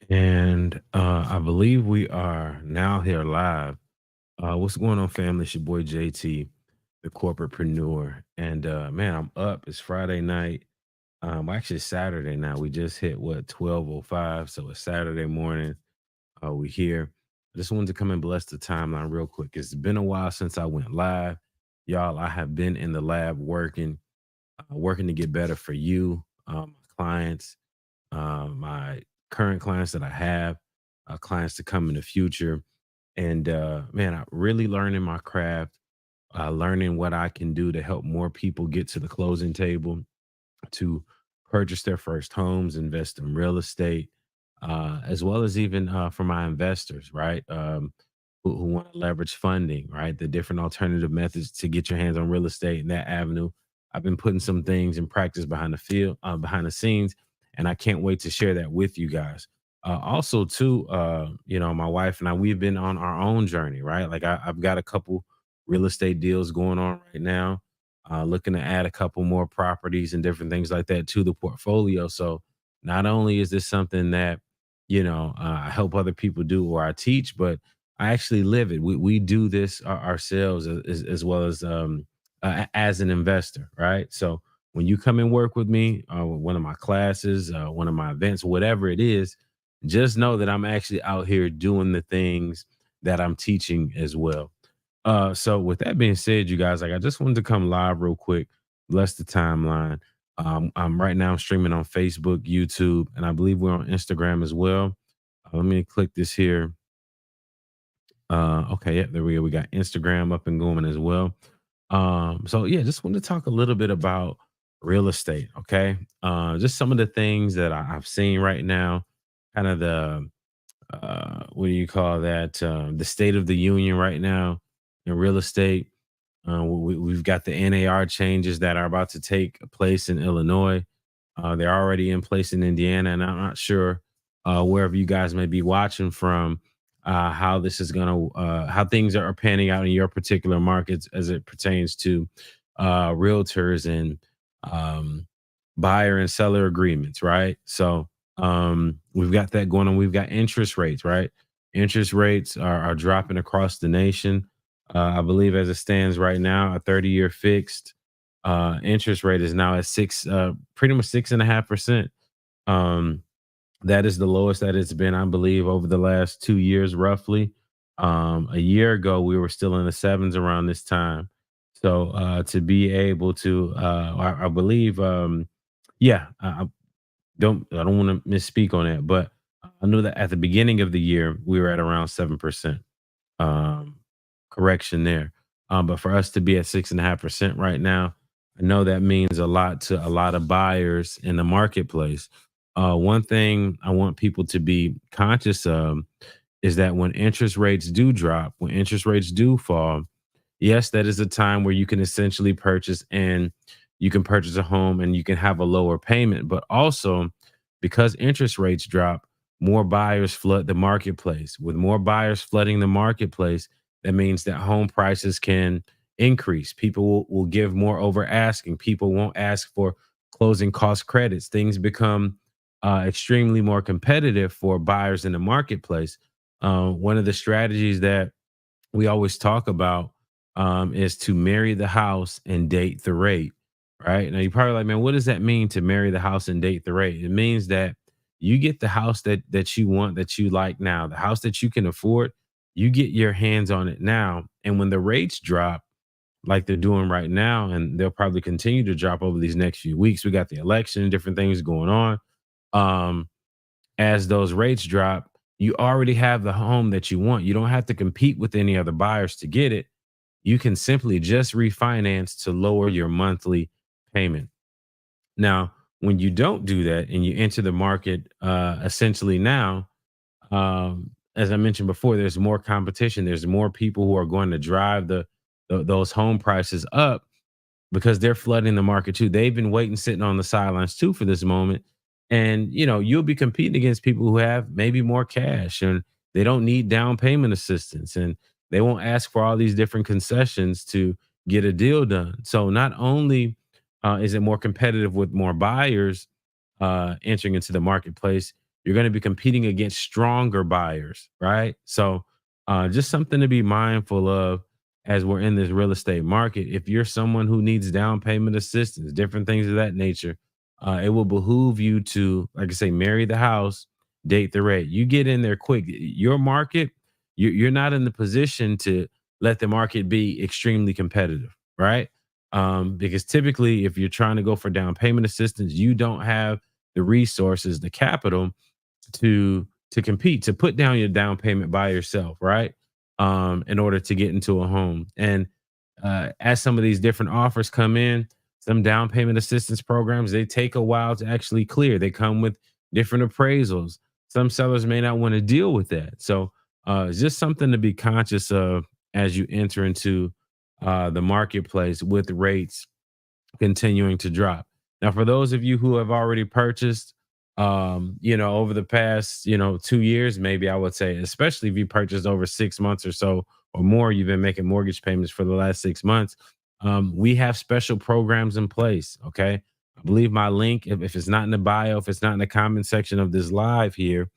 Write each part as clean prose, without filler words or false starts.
And I believe we are now here live. What's going on, family? It's your boy JT, the corporatepreneur. And man, I'm up. It's Friday night. Actually it's Saturday now. We just hit what 12:05. So it's Saturday morning. We here. I just wanted to come and bless the timeline real quick. It's been a while since I went live. Y'all, I have been in the lab working to get better for you, clients, my current clients that I have, clients to come in the future. And man, I really learning my craft, learning what I can do to help more people get to the closing table, to purchase their first homes, invest in real estate, as well as even for my investors, right? Who want to leverage funding, right? The different alternative methods to get your hands on real estate in that avenue. I've been putting some things in practice behind the scenes, and I can't wait to share that with you guys. Also, too, my wife and I, we've been on our own journey, right? Like I've got a couple real estate deals going on right now, looking to add a couple more properties and different things like that to the portfolio. So not only is this something that I help other people do or I teach, but I actually live it. We do this ourselves as well as as an investor, right? So when you come and work with me, one of my classes, one of my events, whatever it is, just know that I'm actually out here doing the things that I'm teaching as well. So with that being said, you guys, like I just wanted to come live real quick, bless the timeline. I'm right now streaming on Facebook, YouTube, and I believe we're on Instagram as well. Let me click this here. Okay, yeah, there we go. We got Instagram up and going as well. So yeah, just wanted to talk a little bit about real estate. Okay, just some of the things that I've seen right now, kind of the what do you call that? The state of the union right now in real estate. We've got the NAR changes that are about to take place in Illinois. They're already in place in Indiana, and I'm not sure wherever you guys may be watching from how this is going to how things are panning out in your particular markets as it pertains to realtors and um, buyer and seller agreements, right? So we've got that going on. We've got interest rates, right? Interest rates are dropping across the nation. I believe as it stands right now, a 30-year fixed interest rate is now at pretty much 6.5%. Um, that is the lowest that it's been, I believe, over the last 2 years, roughly. A year ago, we were still in the sevens around this time. So to be able to, I believe, yeah, I don't want to misspeak on that, but I know that at the beginning of the year we were at around 7%. Um, Correction there. But for us to be at 6.5% right now, I know that means a lot to a lot of buyers in the marketplace. One thing I want people to be conscious of is that when interest rates do drop, when interest rates do fall, yes, that is a time where you can essentially purchase and you can purchase a home and you can have a lower payment. But also, because interest rates drop, more buyers flood the marketplace. With more buyers flooding the marketplace, that means that home prices can increase. People will give more over asking. People won't ask for closing cost credits. Things become extremely more competitive for buyers in the marketplace. One of the strategies that we always talk about is to marry the house and date the rate. Right now, you're probably like, man, what does that mean to marry the house and date the rate? It means that you get the house that you want, that you like now, the house that you can afford. You get your hands on it now, and when the rates drop, like they're doing right now, and they'll probably continue to drop over these next few weeks. We got the election, different things going on. Um, as those rates drop, you already have the home that you want. You don't have to compete with any other buyers to get it. You can simply just refinance to lower your monthly payment. Now, when you don't do that and you enter the market essentially now, as I mentioned before, there's more competition. There's more people who are going to drive those home prices up because they're flooding the market too. They've been waiting, sitting on the sidelines too for this moment. And you'll be competing against people who have maybe more cash and they don't need down payment assistance and they won't ask for all these different concessions to get a deal done. So not only is it more competitive with more buyers entering into the marketplace, you're going to be competing against stronger buyers, right? So, just something to be mindful of as we're in this real estate market. If you're someone who needs down payment assistance, different things of that nature, it will behoove you to, like I say, marry the house, date the rate. You get in there quick. Your market, you're not in the position to let the market be extremely competitive, right? Because typically, if you're trying to go for down payment assistance, you don't have the resources, the capital to compete, to put down your down payment by yourself, right? In order to get into a home. And as some of these different offers come in, some down payment assistance programs, they take a while to actually clear. They come with different appraisals. Some sellers may not want to deal with that. So it's just something to be conscious of as you enter into the marketplace with rates continuing to drop. Now, for those of you who have already purchased, over the past, 2 years, maybe I would say, especially if you purchased over 6 months or so or more, you've been making mortgage payments for the last 6 months. We have special programs in place. Okay. I believe my link, if it's not in the bio, if it's not in the comment section of this live here,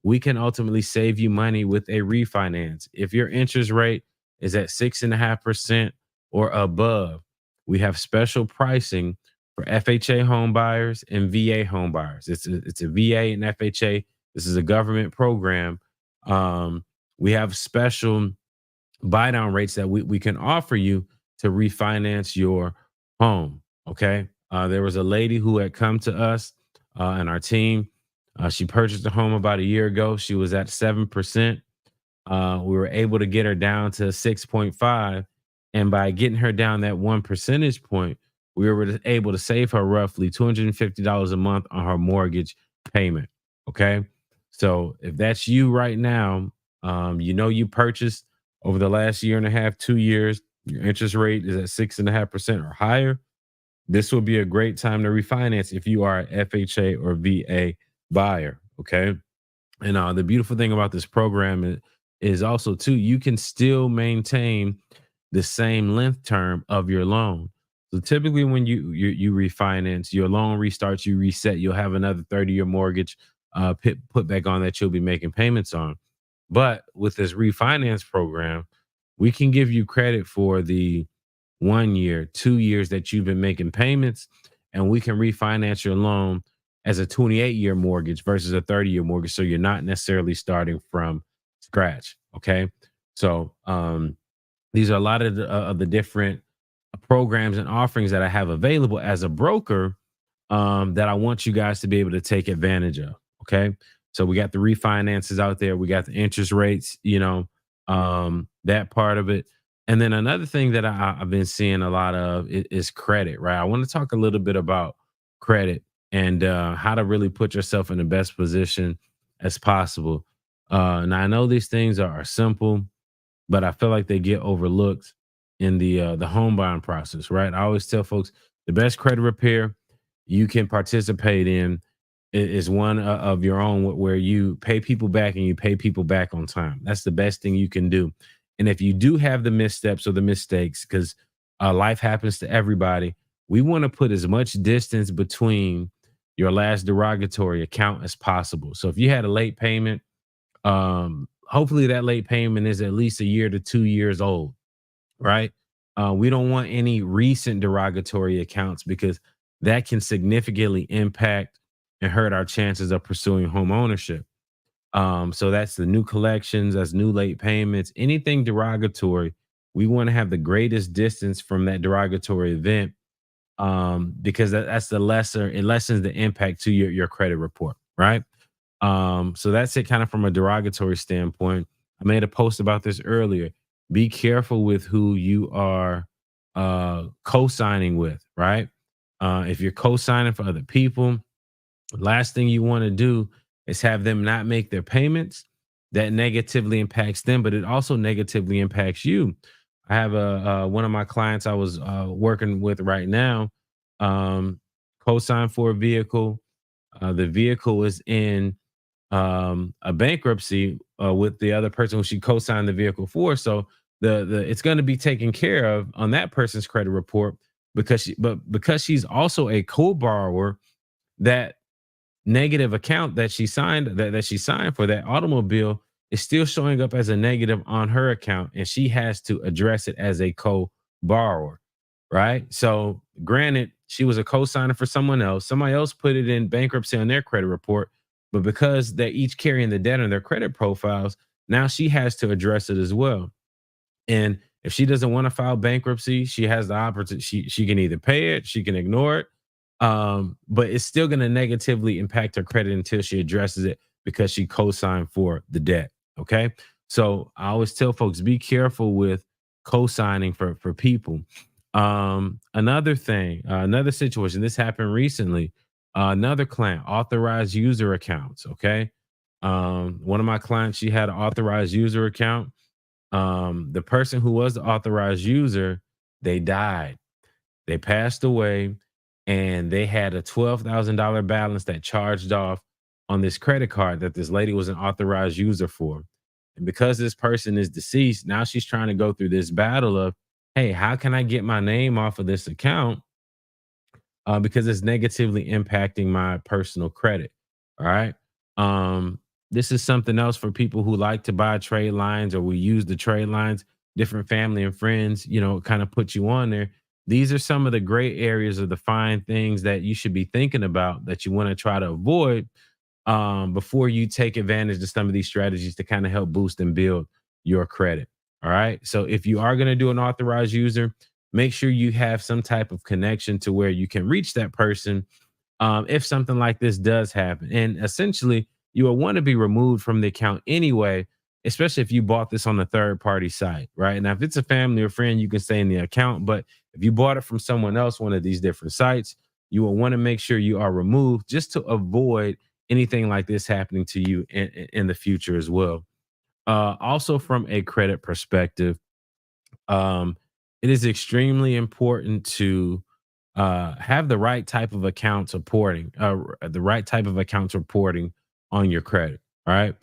we can ultimately save you money with a refinance. If your interest rate is at 6.5% or above, we have special pricing for FHA home buyers and VA home buyers. It's a VA and FHA. This is a government program. Um, we have special buy down rates that we can offer you to refinance your home. Okay. There was a lady who had come to us and our team. She purchased a home about a year ago. She was at 7%. We were able to get her down to 6.5. And by getting her down that 1 percentage point, we were able to save her roughly $250 a month on her mortgage payment. Okay. So if that's you right now, you purchased over the last year and a half, 2 years, your interest rate is at 6.5% or higher. This will be a great time to refinance if you are a FHA or VA buyer. Okay. And the beautiful thing about this program is also too, you can still maintain the same length term of your loan. So typically, when you refinance, your loan restarts, you reset, you'll have another 30-year mortgage put back on that you'll be making payments on. But with this refinance program, we can give you credit for the 1 year, 2 years that you've been making payments, and we can refinance your loan as a 28-year mortgage versus a 30-year mortgage. So you're not necessarily starting from scratch. Okay. So these are a lot of the different programs and offerings that I have available as a broker, that I want you guys to be able to take advantage of. Okay. So we got the refinances out there, we got the interest rates, that part of it. And then another thing that I've been seeing a lot of is credit, right? I want to talk a little bit about credit and how to really put yourself in the best position as possible. Now, I know these things are simple, but I feel like they get overlooked in the home buying process, right? I always tell folks the best credit repair you can participate in is one of your own, where you pay people back and you pay people back on time. That's the best thing you can do. And if you do have the missteps or the mistakes, because life happens to everybody, we want to put as much distance between your last derogatory account as possible. So if you had a late payment, hopefully that late payment is at least a year to 2 years old, right? We don't want any recent derogatory accounts because that can significantly impact and hurt our chances of pursuing home ownership. So that's the new collections, that's new late payments, anything derogatory. We want to have the greatest distance from that derogatory event, because that's the lesser, it lessens the impact to your credit report, right? So that's it kind of from a derogatory standpoint. I made a post about this earlier. Be careful with who you are co-signing with, right? If you're co-signing for other people, last thing you want to do is have them not make their payments. That negatively impacts them, but it also negatively impacts you. I have a one of my clients I was working with right now, um, co-signed for a vehicle. The vehicle is in a bankruptcy with the other person who she co-signed the vehicle for. So the it's going to be taken care of on that person's credit report, because because she's also a co-borrower, that negative account that she signed for that automobile is still showing up as a negative on her account, and she has to address it as a co-borrower, right? So granted, she was a co-signer for someone else. Somebody else put it in bankruptcy on their credit report, but because they're each carrying the debt on their credit profiles, now she has to address it as well. And if she doesn't want to file bankruptcy, she has the opportunity. She can either pay it, she can ignore it, but it's still going to negatively impact her credit until she addresses it because she co-signed for the debt. Okay, so I always tell folks be careful with co-signing for people. Another thing, another situation. This happened recently. Another client authorized user accounts. Okay, one of my clients, she had an authorized user account. The person who was the authorized user, they died. They passed away, and they had a $12,000 balance that charged off on this credit card that this lady was an authorized user for. And because this person is deceased, now she's trying to go through this battle of, hey, how can I get my name off of this account? Because it's negatively impacting my personal credit. All right. Um, this is something else for people who like to buy trade lines or we use the trade lines, different family and friends, kind of put you on there. These are some of the gray areas of the fine things that you should be thinking about that you want to try to avoid before you take advantage of some of these strategies to kind of help boost and build your credit. All right. So if you are going to do an authorized user, make sure you have some type of connection to where you can reach that person if something like this does happen. And essentially, you will want to be removed from the account anyway, especially if you bought this on a third party site, right? Now, if it's a family or friend, you can stay in the account. But if you bought it from someone else, one of these different sites, you will want to make sure you are removed just to avoid anything like this happening to you in the future as well. Also, from a credit perspective, um, it is extremely important to have the right type of account supporting the right type of accounts reporting on your credit. All right.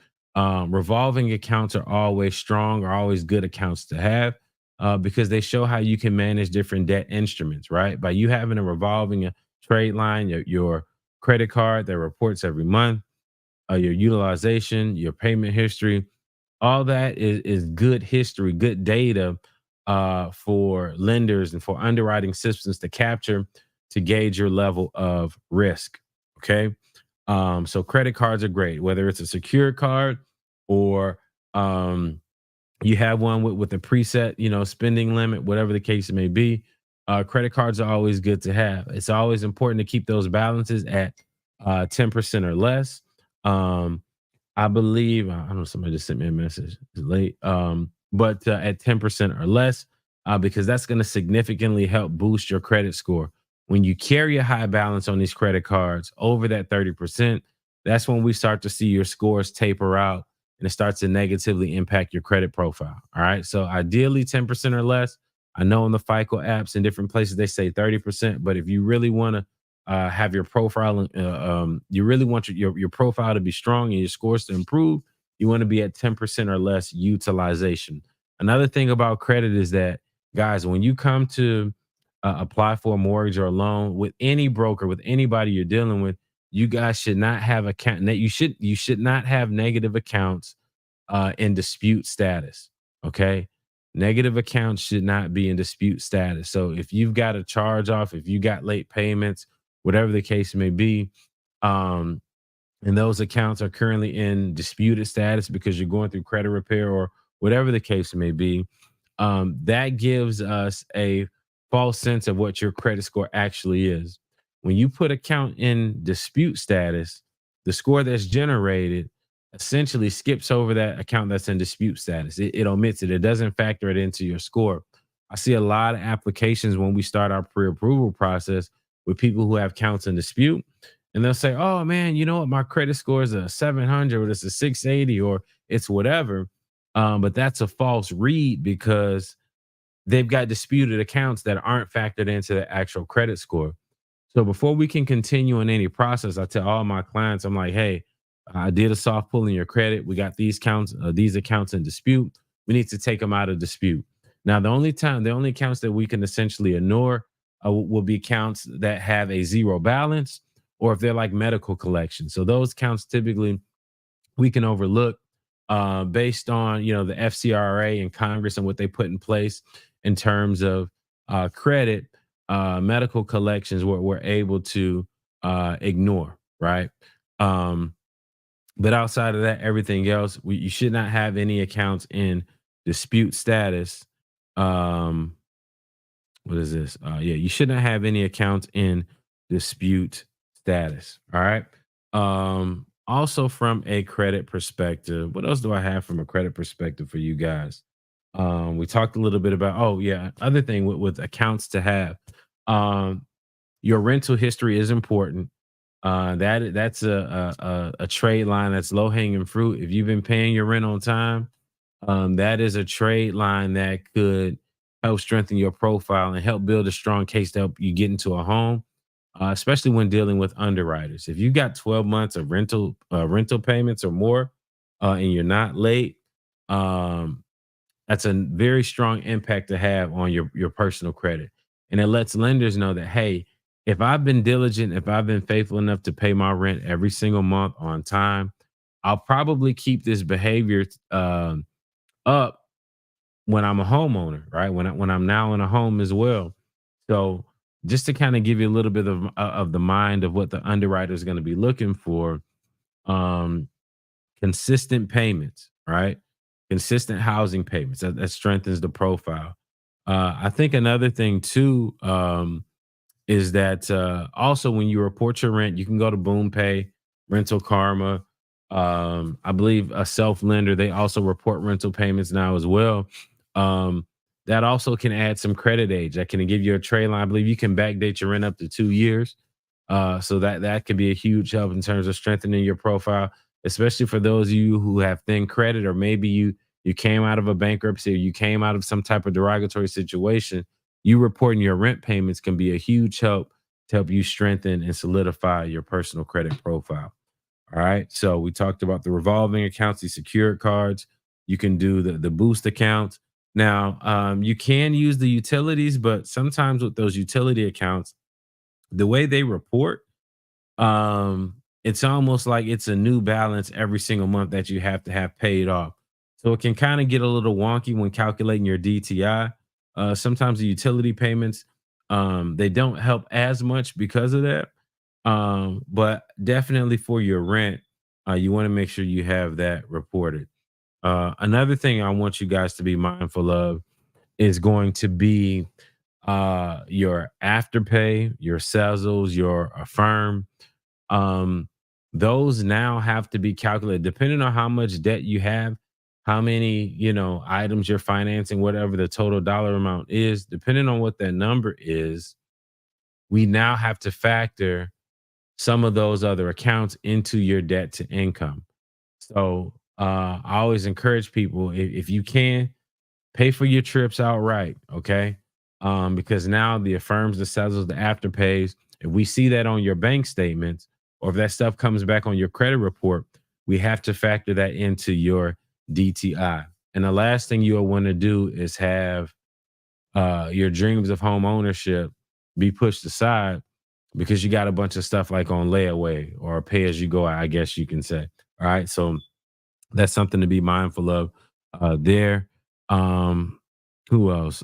Revolving accounts are always strong, are always good accounts to have because they show how you can manage different debt instruments. Right. By you having a revolving trade line, your credit card that reports every month, your utilization, your payment history, all that is good history, good data for lenders and for underwriting systems to capture to gauge your level of risk. Okay. So credit cards are great, whether it's a secured card or you have one with a preset, spending limit, whatever the case may be. Credit cards are always good to have. It's always important to keep those balances at 10% or less. Um, I believe I don't know. Somebody just sent me a message. It's late, but at 10% or less, because that's going to significantly help boost your credit score. When you carry a high balance on these credit cards over that 30%, that's when we start to see your scores taper out and it starts to negatively impact your credit profile. All right. So ideally 10% or less. I know in the FICO apps and different places they say 30%, but if you really want to have your profile, you really want your profile to be strong and your scores to improve, you want to be at 10% or less utilization. Another thing about credit is that, guys, when you come to apply for a mortgage or a loan with any broker, with anybody you're dealing with, you guys should not have account that you should not have negative accounts in dispute status. Okay. Negative accounts should not be in dispute status. So if you've got a charge off, if you got late payments, whatever the case may be, um, and those accounts are currently in disputed status because you're going through credit repair or whatever the case may be, that gives us a false sense of what your credit score actually is. When you put account in dispute status, the score that's generated essentially skips over that account that's in dispute status. It omits it. It doesn't factor it into your score. I see a lot of applications when we start our pre-approval process with people who have counts in dispute. And they'll say, oh man, you know what? My credit score is a 700 or it's a 680 or it's whatever. But that's a false read because they've got disputed accounts that aren't factored into the actual credit score. So before we can continue in any process, I tell all my clients, I'm like, hey, I did a soft pull in your credit. We got these accounts in dispute. We need to take them out of dispute. Now, the only accounts that we can essentially ignore will be accounts that have a zero balance or if they're like medical collections. So those accounts typically we can overlook based on the FCRA and Congress and what they put in place in terms of credit. Medical collections we're able to ignore, right? Um, but outside of that, everything else, you should not have any accounts in dispute status. Um, what is this? Yeah, you should not have any accounts in dispute status. All right. Also, from a credit perspective, what else do I have from a credit perspective for you guys? We talked a little bit about, oh, yeah, other thing with accounts to have. Um, your rental history is important. That's a trade line that's low hanging fruit. If you've been paying your rent on time, that is a trade line that could help strengthen your profile and help build a strong case to help you get into a home, especially when dealing with underwriters. If you got 12 months of rental payments or more, and you're not late, um, that's a very strong impact to have on your personal credit. And it lets lenders know that, hey, if I've been diligent, if I've been faithful enough to pay my rent every single month on time, I'll probably keep this behavior up when I'm a homeowner, right? When I'm now in a home as well. So just to kind of give you a little bit of the mind of what the underwriter is going to be looking for, um, consistent payments, right? Consistent housing payments that strengthens the profile. I think another thing too, is that also when you report your rent, you can go to Boom Pay, Rental Karma. I believe a self lender, they also report rental payments now as well. Um, that also can add some credit age. That can give you a trade line. I believe you can backdate your rent up to 2 years. So that could be a huge help in terms of strengthening your profile, especially for those of you who have thin credit, or maybe you came out of a bankruptcy, or you came out of some type of derogatory situation. You reporting your rent payments can be a huge help to help you strengthen and solidify your personal credit profile. All right. So we talked about the revolving accounts, the secured cards. You can do the boost accounts. Now, you can use the utilities, but sometimes with those utility accounts, the way they report, it's almost like it's a new balance every single month that you have to have paid off. So it can kind of get a little wonky when calculating your DTI. Sometimes the utility payments, they don't help as much because of that. But definitely for your rent, you want to make sure you have that reported. Another thing I want you guys to be mindful of is going to be your afterpay, your Sezzles, your Affirm. um, those now have to be calculated depending on how much debt you have, how many, items you're financing, whatever the total dollar amount is, depending on what that number is, we now have to factor some of those other accounts into your debt to income. So I always encourage people, if you can, pay for your trips outright, okay? Because now the affirms, the settles, the afterpays, if we see that on your bank statements, or if that stuff comes back on your credit report, we have to factor that into your DTI. And the last thing you'll want to do is have your dreams of home ownership be pushed aside because you got a bunch of stuff like on layaway or pay as you go, I guess you can say. All right. So that's something to be mindful of there. Um, who else?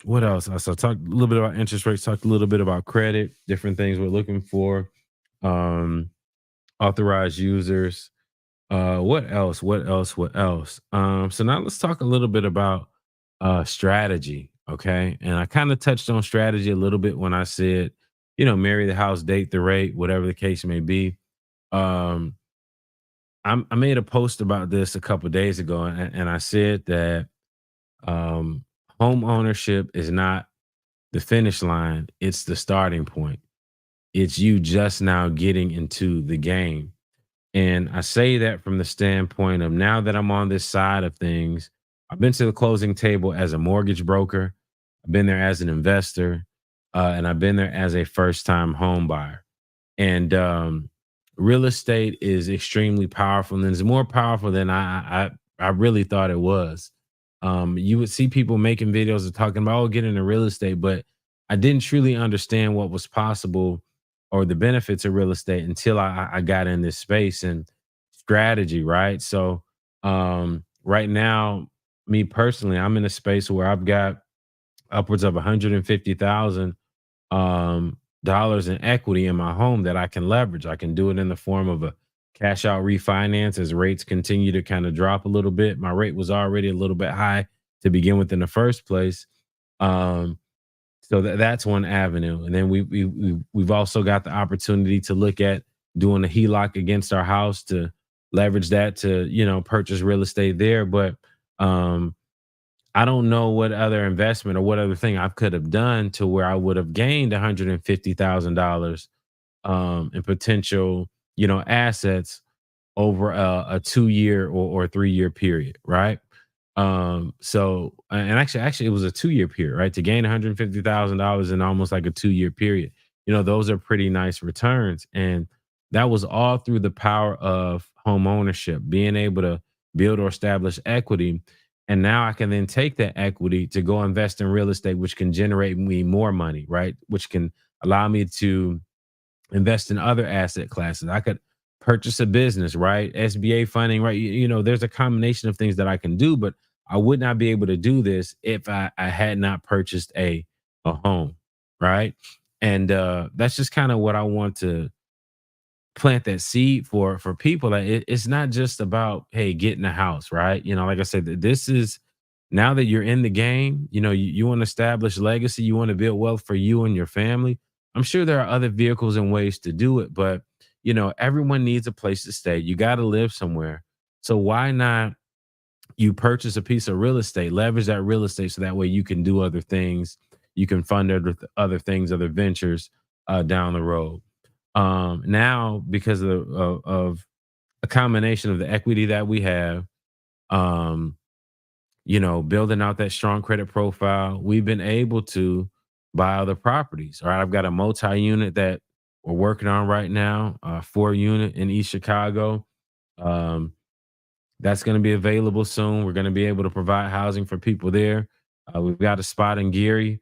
What else? So talked a little bit about interest rates, talked a little bit about credit, different things we're looking for. Um, authorized users. What else? What else? What else? So now let's talk a little bit about strategy. Okay. And I kind of touched on strategy a little bit when I said, marry the house, date the rate, whatever the case may be. Um, I made a post about this a couple days ago, and I said that um, home ownership is not the finish line; it's the starting point. It's you just now getting into the game, and I say that from the standpoint of now that I'm on this side of things. I've been to the closing table as a mortgage broker. I've been there as an investor, and I've been there as a first-time home buyer. And real estate is extremely powerful, and it's more powerful than I really thought it was. You would see people making videos of talking about, oh, get into real estate, but I didn't truly understand what was possible or the benefits of real estate until I got in this space and strategy, right? So right now, me personally, I'm in a space where I've got upwards of 150,000 dollars in equity in my home that I can leverage. I can do it in the form of a cash out refinance as rates continue to kind of drop a little bit. My rate was already a little bit high to begin with in the first place. Um, so that's one avenue. And then we've also got the opportunity to look at doing a HELOC against our house to leverage that to, purchase real estate there. But um I don't know what other investment or what other thing I could have done to where I would have gained $150,000 in potential, assets over a 2 year or 3 year period, right? And actually, it was a 2 year period, right? To gain $150,000 in almost like a 2 year period, those are pretty nice returns, and that was all through the power of home ownership, being able to build or establish equity. And now I can then take that equity to go invest in real estate, which can generate me more money, right? Which can allow me to invest in other asset classes. I could purchase a business, right? SBA funding, right? There's a combination of things that I can do, but I would not be able to do this if I had not purchased a home, right? And that's just kind of what I want to plant that seed for people. Like it's not just about hey getting a house, right? Like I said, this is now that you're in the game. You want to establish legacy, you want to build wealth for you and your family. I'm sure there are other vehicles and ways to do it, but everyone needs a place to stay. You got to live somewhere, so why not you purchase a piece of real estate, leverage that real estate so that way you can do other things, you can fund other things, other ventures down the road. Now, because of a combination of the equity that we have, um, building out that strong credit profile, we've been able to buy other properties. All right. I've got a multi unit that we're working on right now, 4 unit in East Chicago. Um, that's going to be available soon. We're going to be able to provide housing for people there. We've got a spot in Gary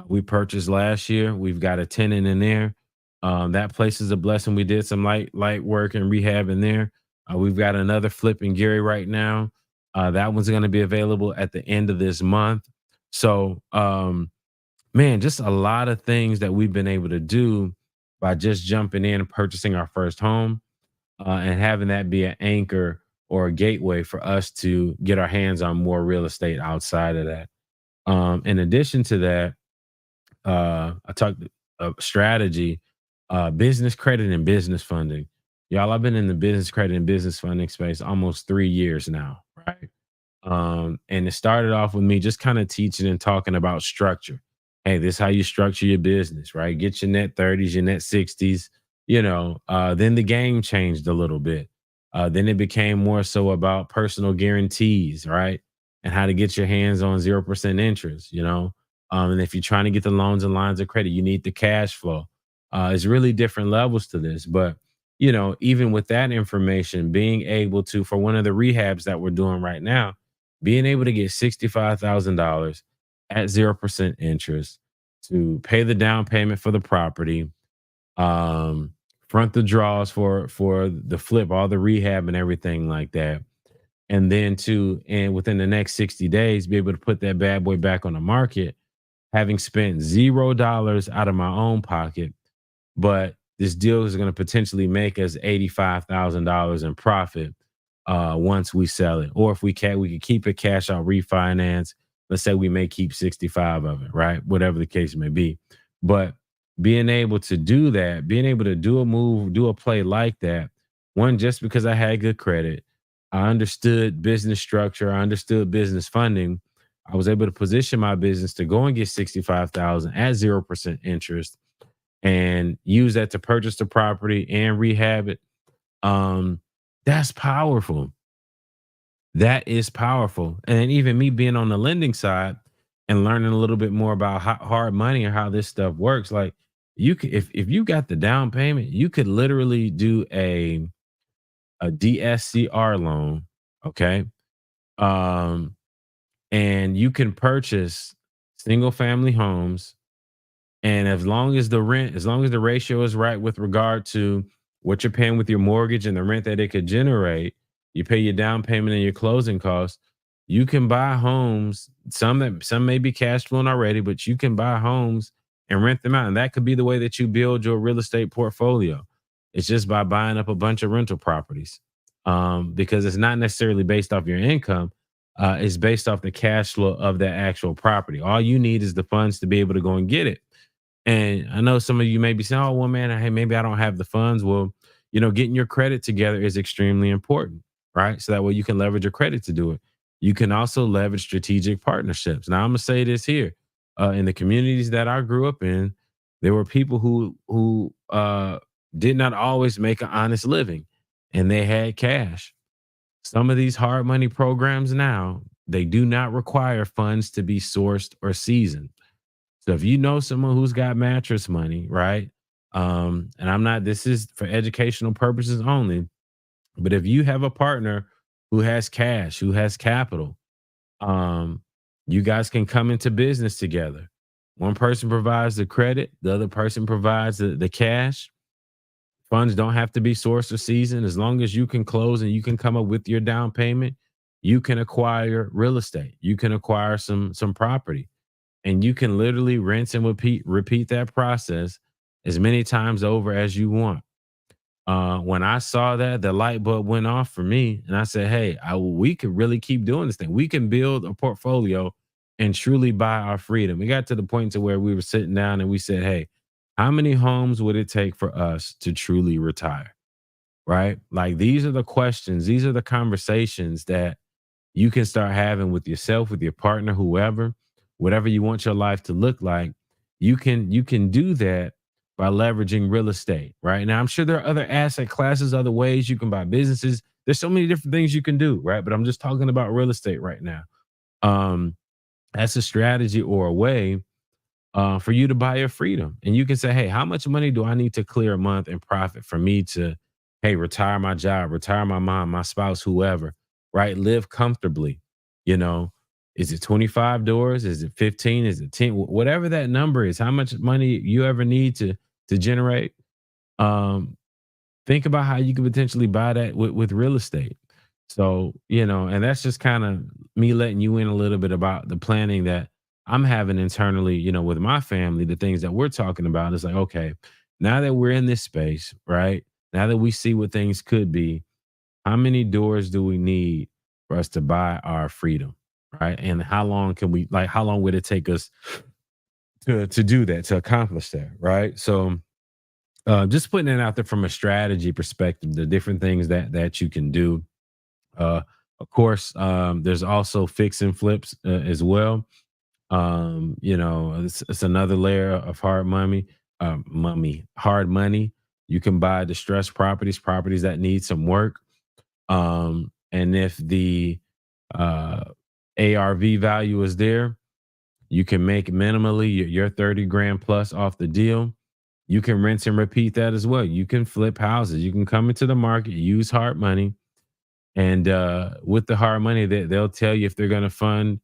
we purchased last year. We've got a tenant in there. That place is a blessing. We did some light work and rehab in there. We've got another flip in Gary right now. That one's going to be available at the end of this month. So, man, just a lot of things that we've been able to do by just jumping in and purchasing our first home and having that be an anchor or a gateway for us to get our hands on more real estate outside of that. In addition to that, I talked strategy, business credit and business funding. Y'all, I've been in the business credit and business funding space almost 3 years now, right? And it started off with me just kind of teaching and talking about structure. Hey, this is how you structure your business, right? Get your net 30s, your net 60s. Then the game changed a little bit. Then it became more so about personal guarantees, right? And how to get your hands on 0% interest, and if you're trying to get the loans and lines of credit, you need the cash flow. It's really different levels to this. But, even with that information, being able to, for one of the rehabs that we're doing right now, being able to get $65,000 at 0% interest to pay the down payment for the property, um, front the draws for the flip, all the rehab and everything like that. And within the next 60 days, be able to put that bad boy back on the market, having spent $0 out of my own pocket. But this deal is going to potentially make us $85,000 in profit once we sell it. Or if we could keep it cash out refinance. Let's say we may keep 65 of it, right? Whatever the case may be. But being able to do that, being able to do a move, do a play like that, one, just because I had good credit, I understood business structure, I understood business funding. I was able to position my business to go and get 65,000 at 0% interest and use that to purchase the property and rehab it. Um, that's powerful. That is powerful. And even me being on the lending side and learning a little bit more about hard money and how this stuff works, like you could, if you got the down payment, you could literally do a DSCR loan, okay? Um, and you can purchase single family homes And as long as the ratio is right with regard to what you're paying with your mortgage and the rent that it could generate, you pay your down payment and your closing costs, you can buy homes, some may be cash flowing already, but you can buy homes and rent them out. And that could be the way that you build your real estate portfolio. It's just by buying up a bunch of rental properties. Because it's not necessarily based off your income. It's based off the cash flow of that actual property. All you need is the funds to be able to go and get it. And I know some of you may be saying, "Oh, well, man, hey, maybe I don't have the funds." Well, getting your credit together is extremely important, right? So that way you can leverage your credit to do it. You can also leverage strategic partnerships. Now, I'm gonna say this here: in the communities that I grew up in, there were people who did not always make an honest living, and they had cash. Some of these hard money programs now they do not require funds to be sourced or seasoned. So if you know someone who's got mattress money, right? And I'm not, this is for educational purposes only, but if you have a partner who has cash, who has capital, um, you guys can come into business together. One person provides the credit, the other person provides the cash. Funds don't have to be sourced or seasoned. As long as you can close and you can come up with your down payment, you can acquire real estate. You can acquire some property and you can literally rinse and repeat that process as many times over as you want. When I saw that, the light bulb went off for me, and I said, "Hey, we could really keep doing this thing. We can build a portfolio and truly buy our freedom." We got to the point to where we were sitting down and we said, "Hey, how many homes would it take for us to truly retire?" Right? Like these are the questions, these are the conversations that you can start having with yourself, with your partner, whoever, whatever you want your life to look like. You can do that by leveraging real estate, right? Now, I'm sure there are other asset classes, other ways you can buy businesses. There's so many different things you can do, right? But I'm just talking about real estate right now. Um, that's a strategy or a way for you to buy your freedom. And you can say, hey, how much money do I need to clear a month in profit for me to, hey, retire my job, retire my mom, my spouse, whoever, right? Live comfortably. You know, is it 25 doors? Is it 15? Is it 10? Whatever that number is, how much money you ever need to generate. Um, think about how you could potentially buy that with real estate. So, and that's just kind of me letting you in a little bit about the planning that I'm having internally, with my family, the things that we're talking about. It's like, okay, now that we're in this space, right? Now that we see what things could be, how many doors do we need for us to buy our freedom? Right. And how long would it take us to do that, to accomplish that? Right. So just putting it out there from a strategy perspective, the different things that you can do. Uh, of course, there's also fix and flips as well. It's another layer of hard money. You can buy distressed properties that need some work. And if the uh, ARV value is there, you can make minimally your 30 grand plus off the deal. You can rinse and repeat that as well. You can flip houses. You can come into the market, use hard money, and with the hard money, they'll tell you if they're going to fund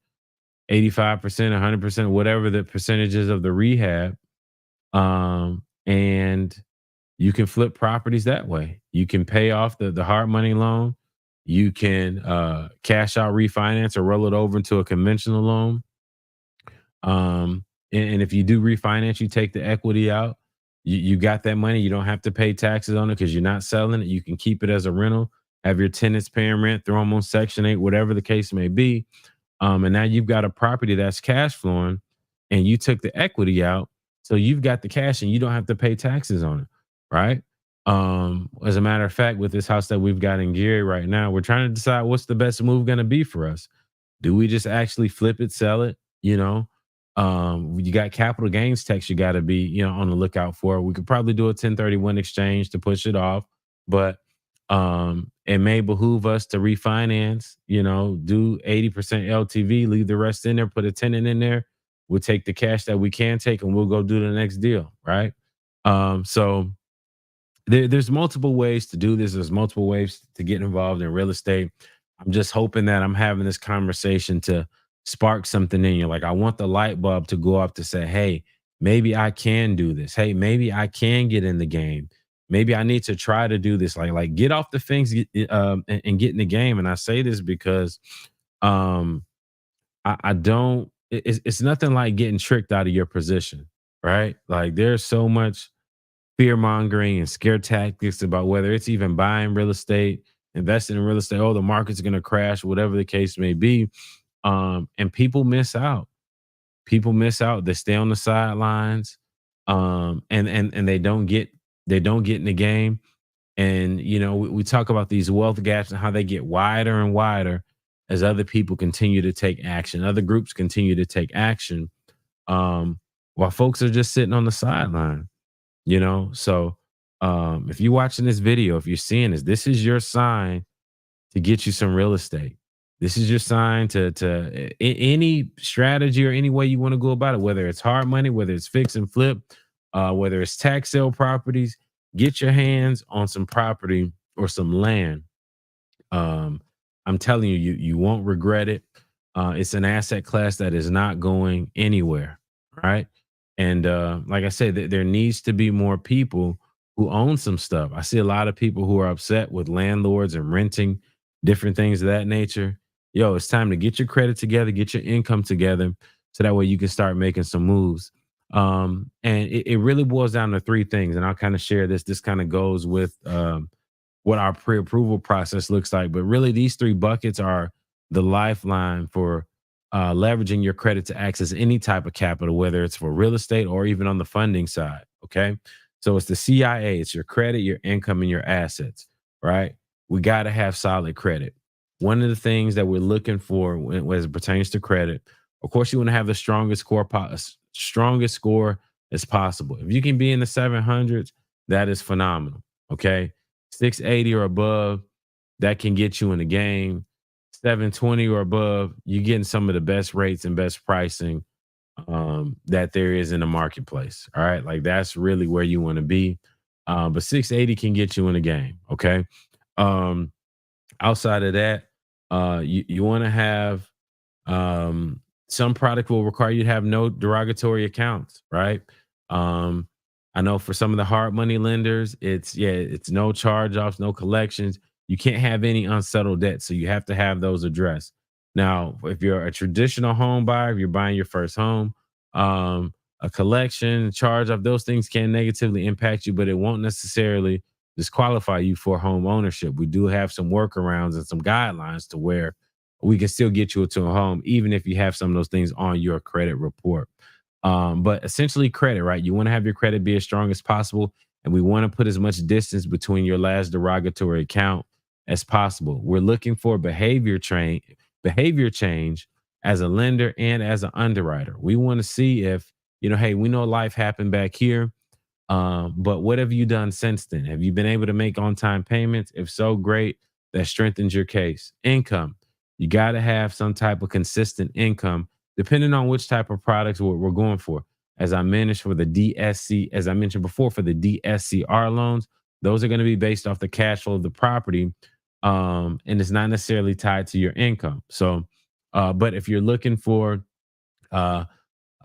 85%, 100%, whatever the percentages of the rehab. And you can flip properties that way. You can pay off the hard money loan. You can cash out, refinance, or roll it over into a conventional loan. And if you do refinance, you take the equity out. You got that money. You don't have to pay taxes on it because you're not selling it. You can keep it as a rental, have your tenants paying rent, throw them on Section 8, whatever the case may be. And now you've got a property that's cash flowing and you took the equity out. So you've got the cash and you don't have to pay taxes on it. Right. As a matter of fact, with this house that we've got in Gary right now, we're trying to decide what's the best move going to be for us. Do we just actually flip it, sell it? You got capital gains tax you got to be, on the lookout for. We could probably do a 1031 exchange to push it off, but it may behoove us to refinance, do 80% LTV, leave the rest in there, put a tenant in there. We'll take the cash that we can take and we'll go do the next deal, right? So there's multiple ways to do this. There's multiple ways to get involved in real estate. I'm just hoping that I'm having this conversation to spark something in you. Like I want the light bulb to go up to say, hey, maybe I can do this. Hey, maybe I can get in the game. Maybe I need to try to do this. Like get off the things and get in the game. And I say this because um I don't it's nothing like getting tricked out of your position, right? Like there's so much fear mongering and scare tactics about whether it's even buying real estate, investing in real estate. Oh, the market's going to crash, whatever the case may be. And people miss out. People miss out. They stay on the sidelines, and they don't get in the game. And we talk about these wealth gaps and how they get wider and wider as other people continue to take action. Other groups continue to take action, while folks are just sitting on the sideline. So if you're watching this video, if you're seeing this is your sign to get you some real estate. This is your sign to any strategy or any way you want to go about it, whether it's hard money, whether it's fix and flip, whether it's tax sale properties. Get your hands on some property or some land. um, I'm telling you, you won't regret it. It's an asset class that is not going anywhere, right? And like I said, there needs to be more people who own some stuff. I see a lot of people who are upset with landlords and renting different things of that nature. Yo, it's time to get your credit together, get your income together, so that way you can start making some moves. And it really boils down to three things, and I'll kind of share this. This kind of goes with what our pre-approval process looks like. But really, these three buckets are the lifeline for leveraging your credit to access any type of capital, whether it's for real estate or even on the funding side. Okay. So it's the CIA, it's your credit, your income, and your assets, right? We got to have solid credit. One of the things that we're looking for as it pertains to credit, of course, you want to have the strongest score as possible. If you can be in the 700s, that is phenomenal. Okay. 680 or above, that can get you in the game. 720 or above, you're getting some of the best rates and best pricing that there is in the marketplace. All right. Like that's really where you want to be. But 680 can get you in the game. Okay. Um, Outside of that, you want to have some product will require you to have no derogatory accounts, right? Um, I know for some of the hard money lenders, it's no charge offs, no collections. You can't have any unsettled debt, so you have to have those addressed. Now, if you're a traditional home buyer, if you're buying your first home, a collection, charge off, those things can negatively impact you, but it won't necessarily disqualify you for home ownership. We do have some workarounds and some guidelines to where we can still get you to a home, even if you have some of those things on your credit report. But essentially, credit, right? You want to have your credit be as strong as possible, and we want to put as much distance between your last derogatory account as possible. We're looking for behavior change as a lender and as an underwriter. We want to see if, hey, we know life happened back here. But what have you done since then? Have you been able to make on time payments? If so, great. That strengthens your case. Income. You got to have some type of consistent income, depending on which type of products we're going for. As I mentioned for the DSC, as I mentioned before, for the DSCR loans, those are going to be based off the cash flow of the property, and it's not necessarily tied to your income. So, but if you're looking for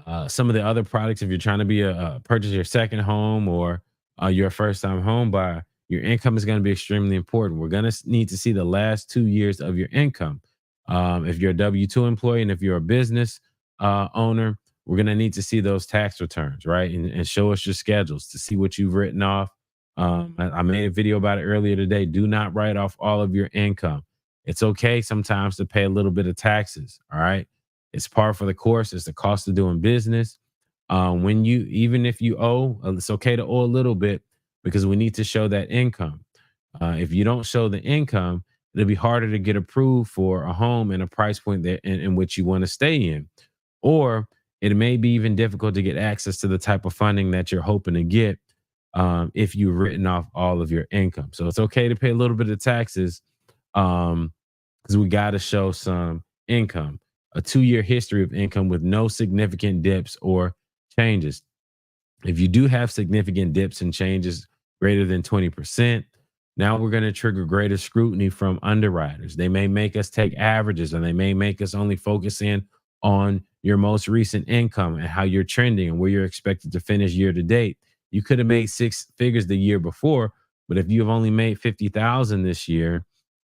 uh, some of the other products, if you're trying to be purchase your second home or you're a first time home buyer, your income is going to be extremely important. We're going to need to see the last 2 years of your income. If you're a W 2 employee and if you're a business owner, we're going to need to see those tax returns, right? And show us your schedules to see what you've written off. I made a video about it earlier today. Do not write off all of your income. It's okay sometimes to pay a little bit of taxes. All right. It's par for the course. It's the cost of doing business. When you, even if you owe, it's okay to owe a little bit because we need to show that income. If you don't show the income, it'll be harder to get approved for a home and a price point that in which you want to stay in. Or it may be even difficult to get access to the type of funding that you're hoping to get if you've written off all of your income. So it's okay to pay a little bit of taxes because we got to show some income, a 2 year history of income with no significant dips or changes. If you do have significant dips and changes greater than 20%, now we're going to trigger greater scrutiny from underwriters. They may make us take averages and they may make us only focus in on your most recent income and how you're trending and where you're expected to finish year to date. You could have made six figures the year before, but if you've only made 50,000 this year,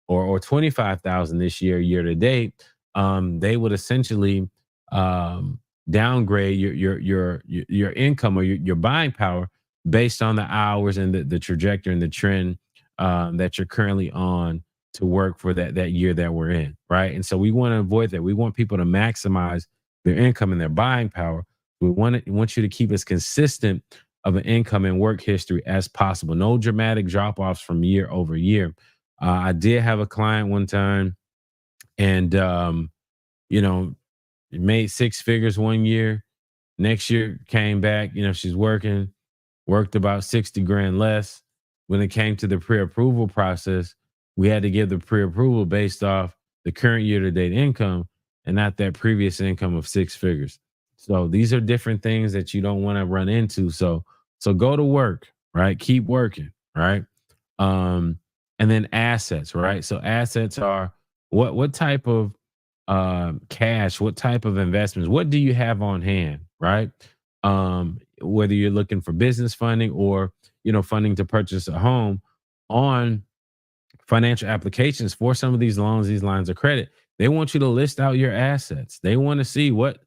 or 25,000 this year to date, they would essentially um, downgrade your income or your buying power based on the hours and the trajectory and the trend that you're currently on to work for that year that we're in, right? And so we want to avoid that. We want people to maximize their income and their buying power. We want you to keep as consistent of an income and work history as possible. No dramatic drop offs from year over year. I did have a client one time, and you know, made six figures one year. Next year came back. She's worked about 60 grand less. When it came to the pre-approval process, we had to give the pre-approval based off the current year-to-date income and not that previous income of six figures. So these are different things that you don't want to run into. So go to work, right? Keep working, right? Um, and then assets, right? So assets are what type of cash, what type of investments, what do you have on hand, right? Whether you're looking for business funding or funding to purchase a home on financial applications for some of these loans, these lines of credit, they want you to list out your assets. They want to see what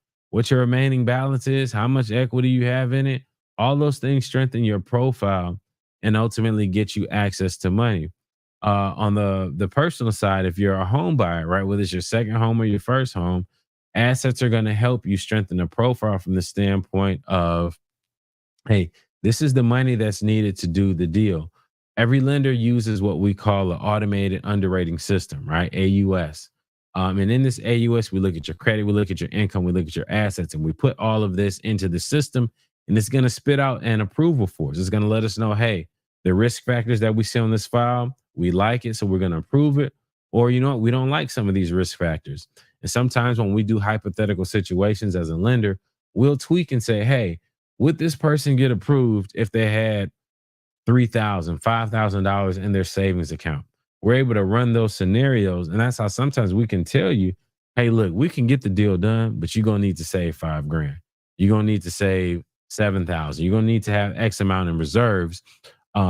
your remaining balance is, how much equity you have in it. All those things strengthen your profile and ultimately get you access to money. On the personal side, if you're a home buyer, right, whether it's your second home or your first home, assets are going to help you strengthen the profile from the standpoint of, hey, this is the money that's needed to do the deal. Every lender uses what we call an automated underwriting system, right? AUS. And in this AUS, we look at your credit, we look at your income, we look at your assets, and we put all of this into the system, and it's going to spit out an approval for us. It's going to let us know, hey, the risk factors that we see on this file, we like it, so we're going to approve it. Or, you know what, we don't like some of these risk factors. And sometimes when we do hypothetical situations as a lender, we'll tweak and say, hey, would this person get approved if they had $3,000, $5,000 in their savings account? We're able to run those scenarios. And that's how sometimes we can tell you, hey, look, we can get the deal done, but you're going to need to save 5 grand. You're going to need to save 7,000. You're going to need to have X amount in reserves,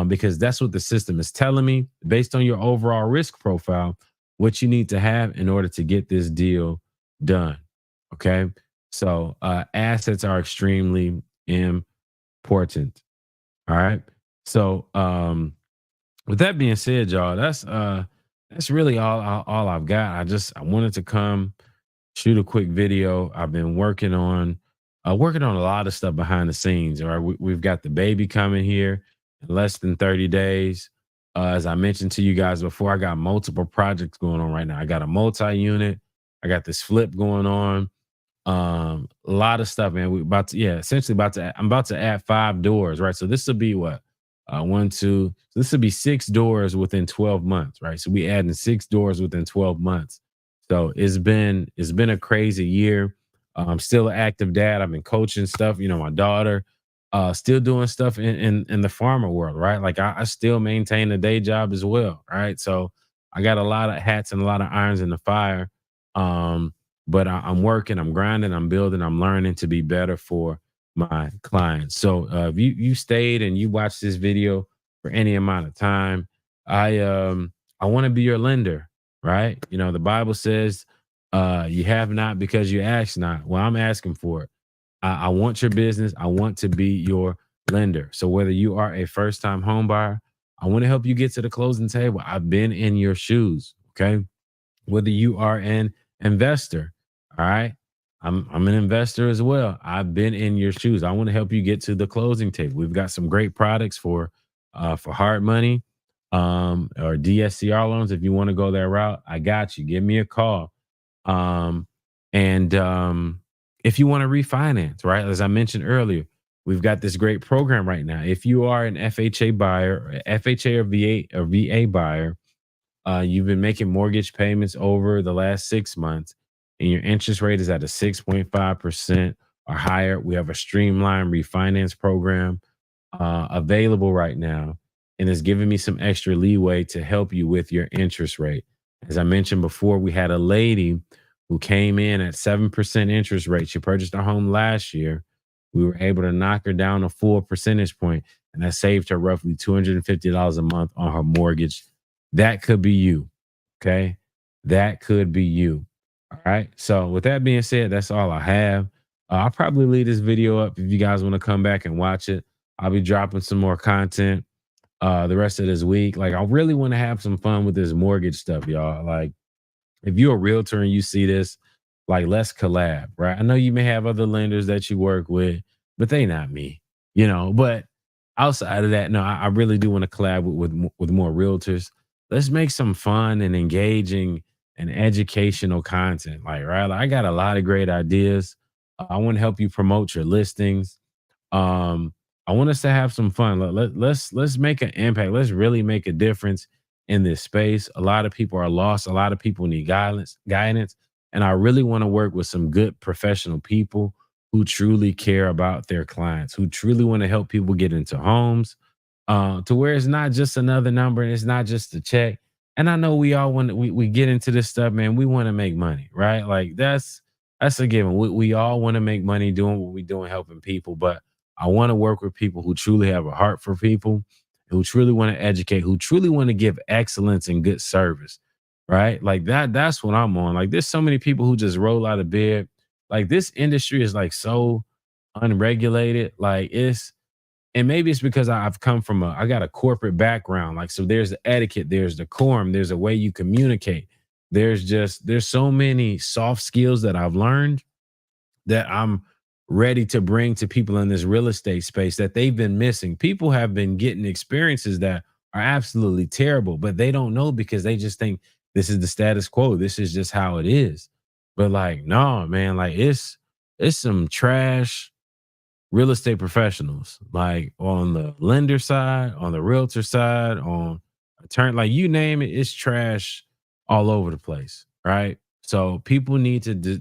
because that's what the system is telling me based on your overall risk profile, what you need to have in order to get this deal done. Okay. So assets are extremely important. All right. So with that being said, y'all, that's really all I've got. I wanted to come shoot a quick video. I've been working on a lot of stuff behind the scenes. All right. We've got the baby coming here in less than 30 days. As I mentioned to you guys before, I got multiple projects going on right now. I got a multi-unit. I got this flip going on. A lot of stuff, man. We about to, yeah, essentially I'm about to add 5 doors, right? So this will be what? One, two, so this will be 6 doors within 12 months, right? So we adding 6 doors within 12 months. So it's been a crazy year. I'm still an active dad. I've been coaching stuff, my daughter, still doing stuff in the farmer world, right? Like I still maintain a day job as well, right? So I got a lot of hats and a lot of irons in the fire. Um, but I'm working, I'm grinding, I'm building, I'm learning to be better for my clients. So if you stayed and you watched this video for any amount of time, I want to be your lender, right? The Bible says you have not because you ask not. Well, I'm asking for it. I want your business. I want to be your lender. So whether you are a first time home buyer, I want to help you get to the closing table. I've been in your shoes. Okay. Whether you are an investor, all right. I'm an investor as well. I've been in your shoes. I want to help you get to the closing table. We've got some great products for hard money, or DSCR loans. If you want to go that route, I got you. Give me a call. And if you want to refinance, right? As I mentioned earlier, we've got this great program right now. If you are an FHA buyer, FHA or VA buyer, you've been making mortgage payments over the last 6 months, and your interest rate is at a 6.5% or higher. We have a streamlined refinance program available right now, and it's giving me some extra leeway to help you with your interest rate. As I mentioned before, we had a lady who came in at 7% interest rate. She purchased a home last year. We were able to knock her down a full percentage point, and that saved her roughly $250 a month on her mortgage. That could be you. Okay. That could be you. All right. So, with that being said, that's all I have. I'll probably leave this video up if you guys want to come back and watch it. I'll be dropping some more content the rest of this week. Like, I really want to have some fun with this mortgage stuff, y'all. Like, if you're a realtor and you see this, like, let's collab, right? I know you may have other lenders that you work with, but they not me, But outside of that, no, I really do want to collab with more realtors. Let's make some fun and engaging and educational content, like, right? Like, I got a lot of great ideas. I want to help you promote your listings. um, I want us to have some fun. Let's make an impact. Let's really make a difference in this space. A lot of people are lost. A lot of people need guidance, and I really want to work with some good professional people who truly care about their clients, who truly want to help people get into homes, to where it's not just another number and it's not just a check. And I know we all want to, we get into this stuff, man. We want to make money, right? Like, that's a given. We all want to make money doing what we do and helping people, but I want to work with people who truly have a heart for people, who truly want to educate, who truly want to give excellence and good service, right? Like, that's what I'm on. Like, there's so many people who just roll out of bed. Like, this industry is like so unregulated. Like, and maybe it's because I've come from I got a corporate background. Like, so there's the etiquette, there's decorum, there's a way you communicate. There's so many soft skills that I've learned that I'm ready to bring to people in this real estate space that they've been missing. People have been getting experiences that are absolutely terrible, but they don't know because they just think this is the status quo. This is just how it is. But, like, no, man, like, it's some trash real estate professionals, like, on the lender side, on the realtor side, on attorney, like, you name it, it's trash all over the place, right? So people need to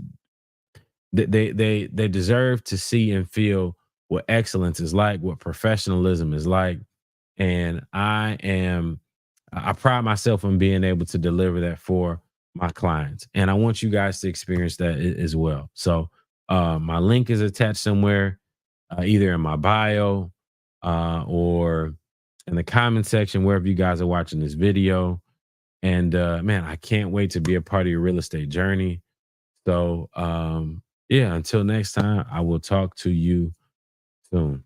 they deserve to see and feel what excellence is like, what professionalism is like, and I pride myself on being able to deliver that for my clients, and I want you guys to experience that as well. So, my link is attached somewhere, either in my bio, or in the comment section, wherever you guys are watching this video. And man, I can't wait to be a part of your real estate journey. So, yeah, until next time, I will talk to you soon.